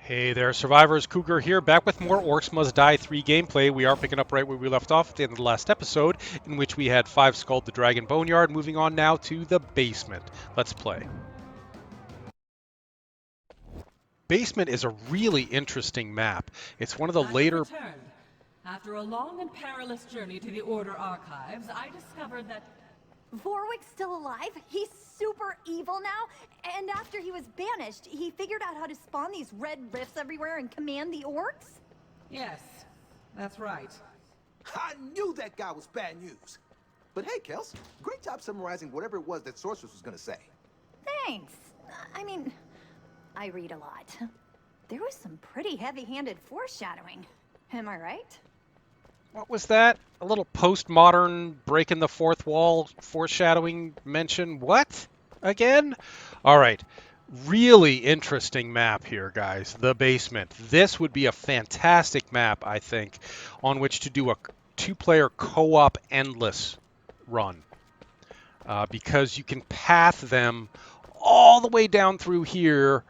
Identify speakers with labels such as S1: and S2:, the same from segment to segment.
S1: Hey there, survivors. Cougar here, back with more Orcs Must Die 3 gameplay. We are picking up right where we left off at the end of the last episode, in which we had 5 Skulled the Dragon Boneyard. Moving on now to the basement. Let's play. Basement is a really interesting map. It's one of the
S2: I have
S1: later...
S2: returned. After a long and perilous journey to the Order archives, I discovered that...
S3: Vorwig's still alive? He's super evil now? And after he was banished, he figured out how to spawn these red rifts everywhere and command the orcs?
S2: Yes, that's right.
S4: I knew that guy was bad news. But hey, Kels, great job summarizing whatever it was that Sorceress was gonna say.
S3: Thanks. I mean, I read a lot. There was some pretty heavy-handed foreshadowing. Am I right?
S1: What was that? A little postmodern breaking the fourth wall foreshadowing mention? What? Again? All right. Really interesting map here, guys. The basement. This would be a fantastic map, I think, on which to do a two-player co-op endless run. Because you can path them all the way down through here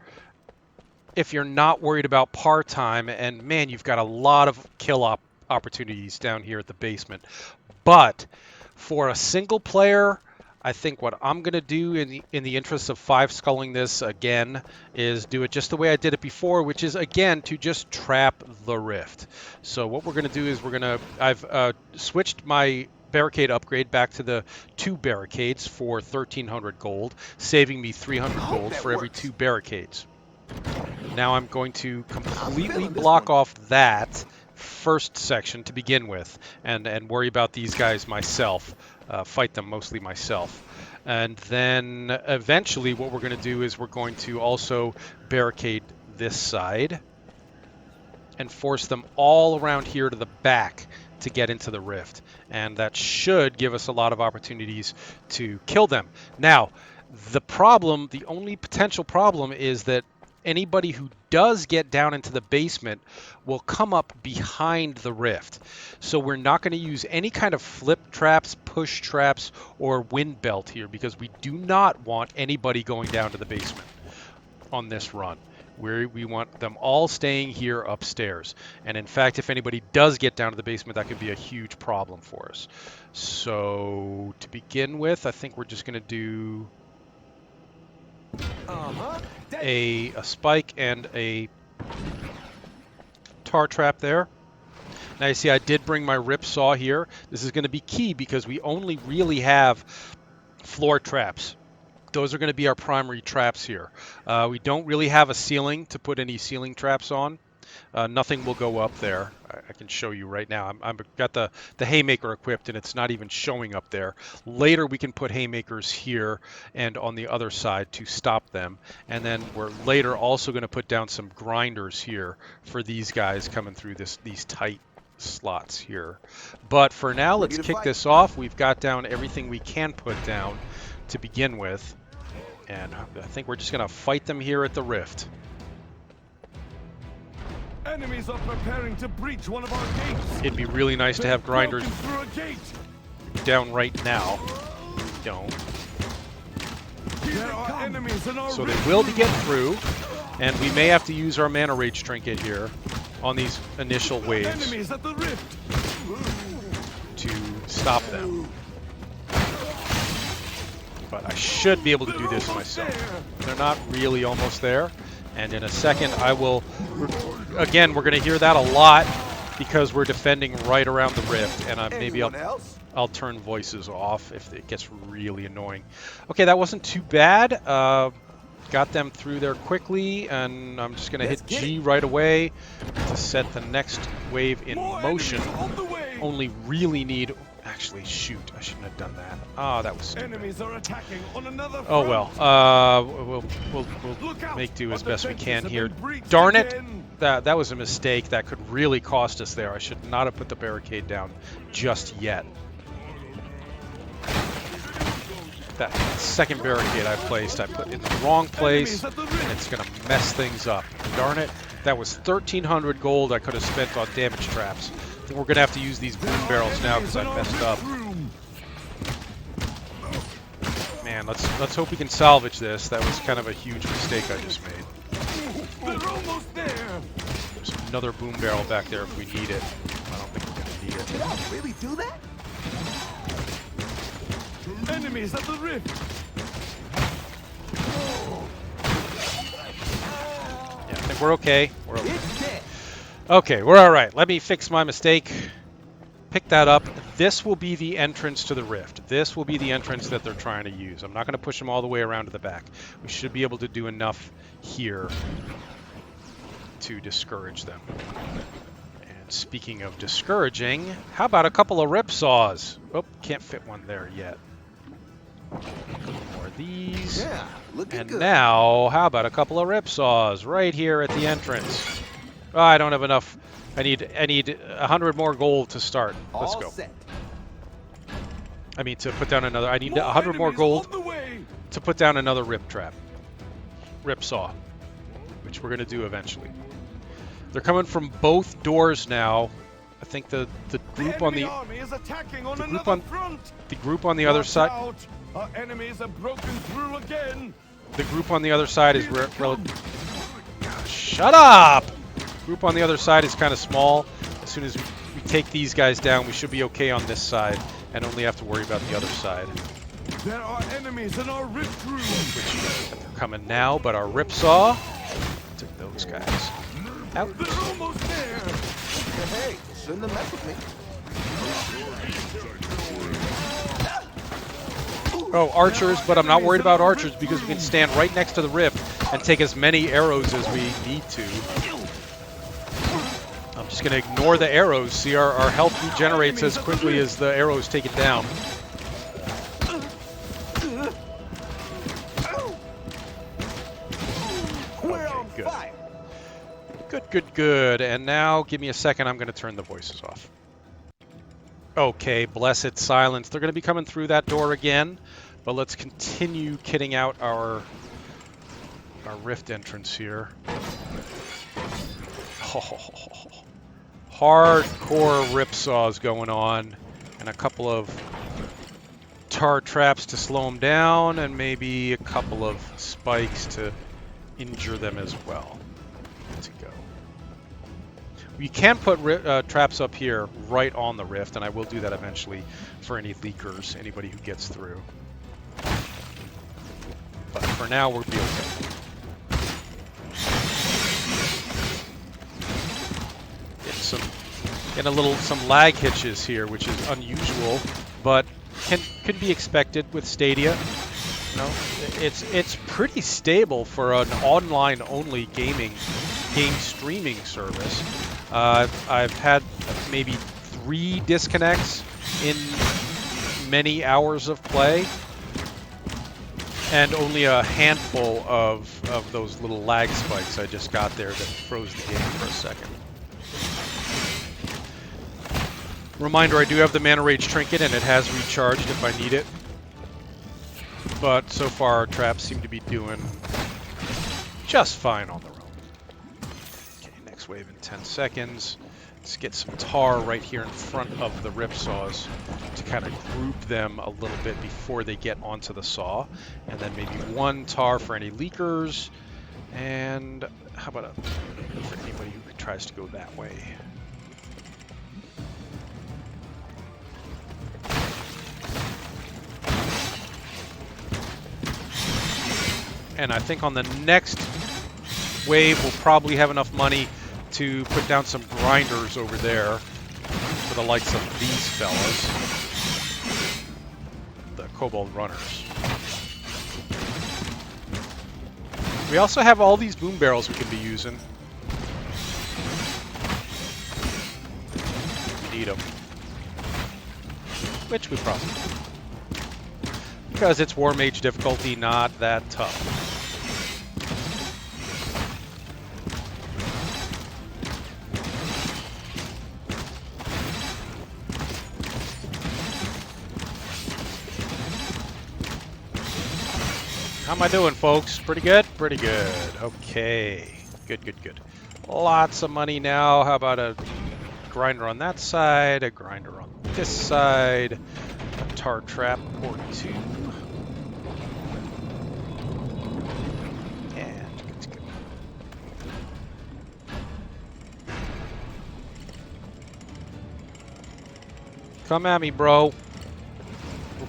S1: if you're not worried about par time. And man, you've got a lot of kill opportunities down here at the basement. But for a single player, I think what I'm going to do in the interest of 5 sculling this again is do it just the way I did it before, which is again to just trap the rift. So what we're going to do is I've switched my barricade upgrade back to the 2 barricades for 1,300 gold, saving me 300 gold for every 2 barricades. Now I'm going to completely block off that first section to begin with and worry about these guys myself, fight them mostly myself. And then eventually what we're going to do is we're going to also barricade this side and force them all around here to the back to get into the rift. And that should give us a lot of opportunities to kill them. Now, the only potential problem is that anybody who does get down into the basement will come up behind the rift. So we're not going to use any kind of flip traps, push traps, or wind belt here because we do not want anybody going down to the basement on this run. We want them all staying here upstairs. And in fact, if anybody does get down to the basement, that could be a huge problem for us. So to begin with, I think we're just going to do a spike and a tar trap there. Now you see I did bring my rip saw here. This is going to be key because we only really have floor traps. Those are going to be our primary traps here. We don't really have a ceiling to put any ceiling traps on. Nothing will go up there. I can show you right now. I've got the haymaker equipped and it's not even showing up there. Later we can put haymakers here and on the other side to stop them. And then we're later also going to put down some grinders here for these guys coming through these tight slots here. But for now, let's kick this off. We've got down everything we can put down to begin with. And I think we're just going to fight them here at the rift.
S5: Enemies are preparing to breach one of our gates.
S1: It'd be really nice to have grinders
S5: through a gate.
S1: down right now. Don't.
S5: There are enemies in our
S1: So they will get through, and we may have to use our mana rage trinket here on these initial waves
S5: enemies at the rift
S1: to stop them. But I should be able to do this myself. They're not really almost there. And in a second, again, we're going to hear that a lot because we're defending right around the rift. And maybe I'll turn voices off if it gets really annoying. Okay, that wasn't too bad. Got them through there quickly, and I'm just going to hit G right away to set the next wave in motion. Only really need... Actually, shoot, I shouldn't have done that. Oh, that was stupid.
S5: Enemies are attacking on another front.
S1: Oh well, we'll make do as best we can here. Darn it! That was a mistake. That could really cost us there. I should not have put the barricade down just yet. That second barricade I placed, I put in the wrong place, and it's going to mess things up. Darn it! That was 1,300 gold I could have spent on damage traps. I think we're going to have to use these boom barrels now because I messed up. Man, let's hope we can salvage this. That was kind of a huge mistake I just made.
S5: We're almost there.
S1: another boom barrel back there if we need it. I don't think we're going to need it.
S4: Did I really do that?
S5: Enemies at the rift.
S1: Yeah, I think we're okay. We're okay.
S4: It's dead.
S1: Okay, we're all right. Let me fix my mistake. Pick that up. This will be the entrance to the rift. This will be the entrance that they're trying to use. I'm not going to push them all the way around to the back. We should be able to do enough here to discourage them. And speaking of discouraging, how about a couple of ripsaws? Oh, can't fit one there yet. A couple more of these.
S4: Yeah, looking
S1: And
S4: good.
S1: now, how about a couple of ripsaws right here at the entrance? Oh, I don't have enough. I need 100 more gold to start. Let's
S4: All
S1: go.
S4: set.
S1: I mean, to put down another. I need
S5: More
S1: 100 more
S5: enemies
S1: gold
S5: on the way.
S1: to put down another rip saw, which we're gonna do eventually. They're coming from both doors now. I think the group on
S5: enemy
S1: the
S5: army is attacking on
S1: the group
S5: another
S1: on-
S5: front.
S1: the other
S5: Watch
S1: side.
S5: out. Our enemies have broken through again.
S1: The group on the other side is
S5: Here they come.
S1: Shut up! Group on the other side is kind of small. As soon as we take these guys down, we should be okay on this side, and only have to worry about the other side.
S5: There are enemies in our rift room.
S1: Which they're coming now, but our ripsaw took those guys out.
S5: They're almost there.
S4: Hey, shouldn't have messed with me.
S1: Oh, archers, but I'm not worried about archers because we can stand right next to the rift and take as many arrows as we need to. I'm just going to ignore the arrows. See, our health regenerates as quickly as the arrows take it down.
S4: We're on
S1: good.
S4: fire.
S1: Good. And now, give me a second. I'm going to turn the voices off. Okay, blessed silence. They're going to be coming through that door again, but let's continue kitting out our rift entrance here. Hardcore ripsaws going on, and a couple of tar traps to slow them down, and maybe a couple of spikes to injure them as well. To go. We can put traps up here right on the rift, and I will do that eventually for any leakers, anybody who gets through. But for now, we'll be okay. Some lag hitches here, which is unusual, but can be expected with Stadia. You know, it's pretty stable for an online-only game streaming service. I've had maybe 3 disconnects in many hours of play, and only a handful of those little lag spikes I just got there that froze the game for a second. Reminder, I do have the Mana Rage Trinket, and it has recharged if I need it. But so far, our traps seem to be doing just fine on their own. Okay, next wave in 10 seconds. Let's get some tar right here in front of the ripsaws to kind of group them a little bit before they get onto the saw. And then maybe 1 tar for any leakers. And how about for anybody who tries to go that way. And I think on the next wave, we'll probably have enough money to put down some grinders over there for the likes of these fellas, the Kobold Runners. We also have all these boom barrels we can be using. We need them. Which we probably do. Because it's War Mage difficulty, not that tough. How am I doing, folks? Pretty good? Pretty good. Okay. Good. Lots of money now. How about a grinder on that side, a grinder on this side, a tar trap or 2. And good to go. Come at me, bro.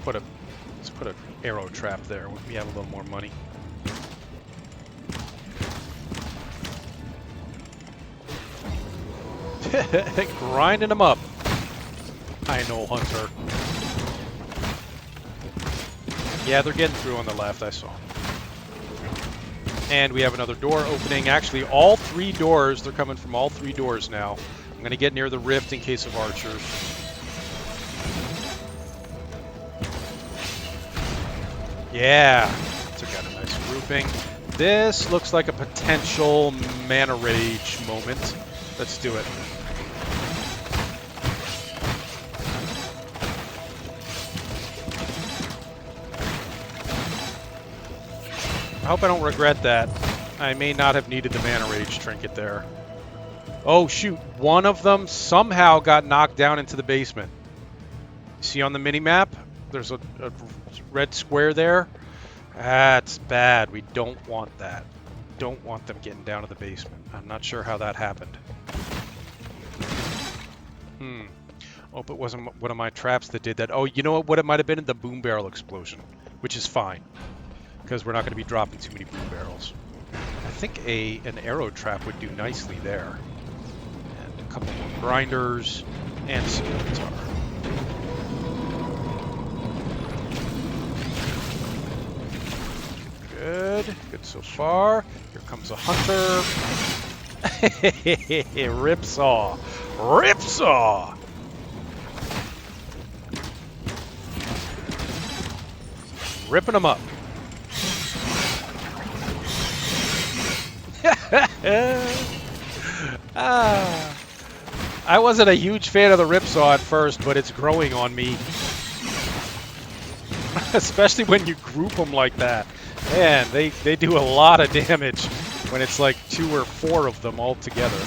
S1: Let's put an arrow trap there when we have a little more money. Grinding them up. I know, Hunter. Yeah, they're getting through on the left, I saw. And we have another door opening. Actually, all 3 doors, they're coming from all 3 doors now. I'm going to get near the rift in case of archers. Yeah, took out a nice grouping. This looks like a potential mana rage moment. Let's do it. I hope I don't regret that. I may not have needed the mana rage trinket there. Oh shoot, one of them somehow got knocked down into the basement. See on the mini-map? There's a red square there. That's bad. We don't want that. Don't want them getting down to the basement. I'm not sure how that happened. Hope it wasn't one of my traps that did that. Oh, you know what it might have been? The boom barrel explosion, which is fine, because we're not going to be dropping too many boom barrels. I think an arrow trap would do nicely there. And a couple more grinders and scimitar. Good so far. Here comes a hunter. Ripsaw. Ripsaw! Ripping them up. I wasn't a huge fan of the Ripsaw at first, but it's growing on me. Especially when you group them like that. Man, they do a lot of damage when it's like 2 or 4 of them all together.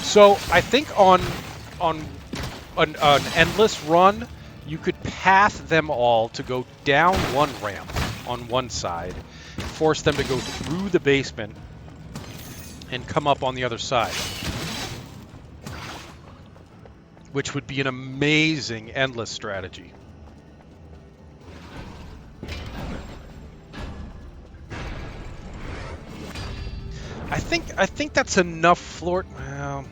S1: So I think on an endless run, you could path them all to go down one ramp on one side, force them to go through the basement, and come up on the other side. Which would be an amazing endless strategy. I think that's enough floor. Well,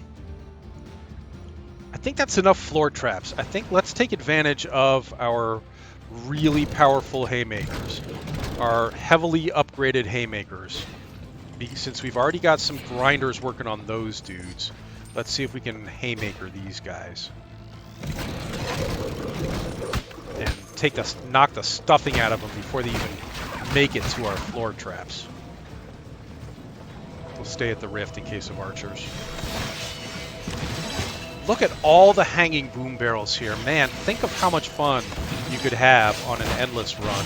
S1: I think that's enough floor traps. I think let's take advantage of our really powerful haymakers, our heavily upgraded haymakers. Since we've already got some grinders working on those dudes, let's see if we can haymaker these guys and knock the stuffing out of them before they even make it to our floor traps. We'll stay at the rift in case of archers. Look at all the hanging boom barrels here. Man, think of how much fun you could have on an endless run,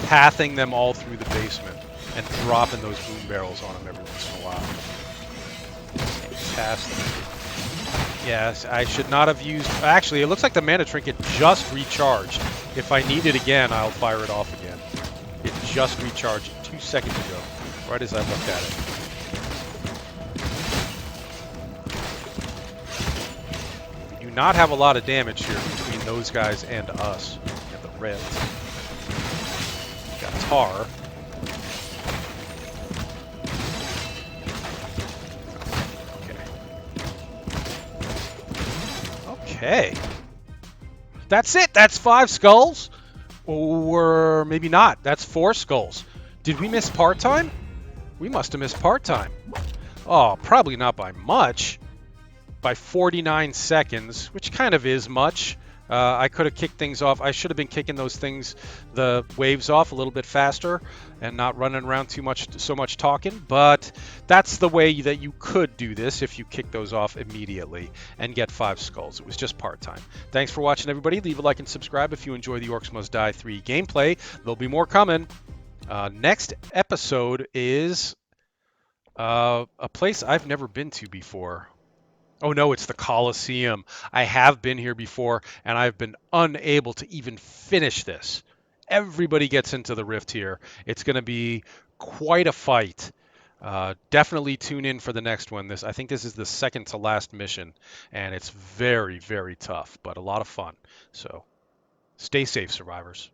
S1: pathing them all through the basement and dropping those boom barrels on them every once in a while. Fantastic. Yes, I should not have used... Actually, it looks like the mana trinket just recharged. If I need it again, I'll fire it off again. It just recharged 2 seconds ago, right as I looked at it. We do not have a lot of damage here between those guys and us. And the Reds. Got Tar. Okay. That's it. That's 5 skulls. Or maybe not. That's 4 skulls. Did we miss part time? We must have missed part time. Oh, probably not by much. By 49 seconds, which kind of is much. I could have kicked things off. I should have been kicking the waves off a little bit faster and not running around so much talking. But that's the way that you could do this if you kick those off immediately and get 5 skulls. It was just part-time. Thanks for watching, everybody. Leave a like and subscribe if you enjoy the Orcs Must Die 3 gameplay. There'll be more coming. Next episode is a place I've never been to before. Oh no, it's the Colosseum. I have been here before, and I've been unable to even finish this. Everybody gets into the rift here. It's going to be quite a fight. Definitely tune in for the next one. I think this is the second to last mission, and it's very, very tough, but a lot of fun. So stay safe, survivors.